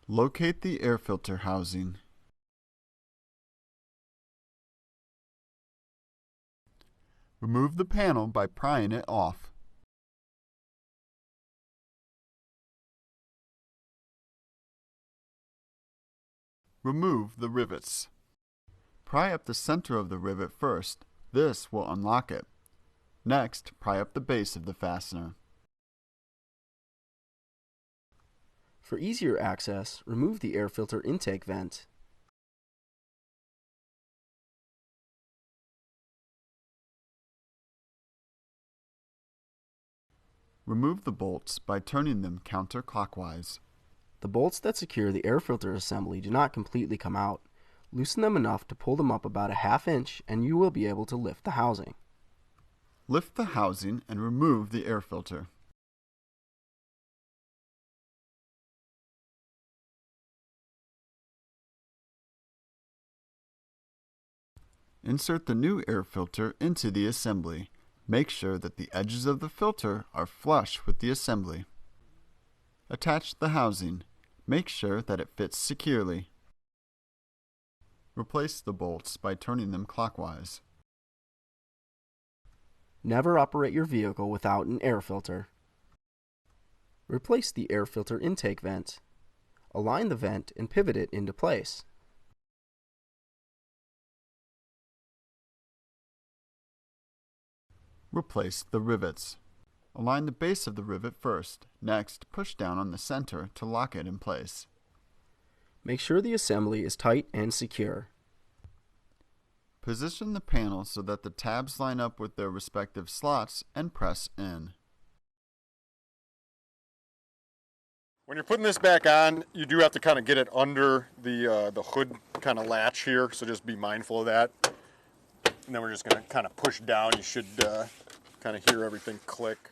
Locate the air filter housing. Remove the panel by prying it off. Remove the rivets. Pry up the center of the rivet first. This will unlock it. Next, pry up the base of the fastener. For easier access, remove the air filter intake vent. Remove the bolts by turning them counterclockwise. The bolts that secure the air filter assembly do not completely come out. Loosen them enough to pull them up about a ½ inch and you will be able to lift the housing. Lift the housing and remove the air filter. Insert the new air filter into the assembly. Make sure that the edges of the filter are flush with the assembly. Attach the housing. Make sure that it fits securely. Replace the bolts by turning them clockwise. Never operate your vehicle without an air filter. Replace the air filter intake vent. Align the vent and pivot it into place. Replace the rivets. Align the base of the rivet first. Next, push down on the center to lock it in place. Make sure the assembly is tight and secure. Position the panel so that the tabs line up with their respective slots and press in. When you're putting this back on, you do have to kind of get it under the hood kind of latch here, so just be mindful of that. And then we're just going to kind of push down. You should kind of hear everything click.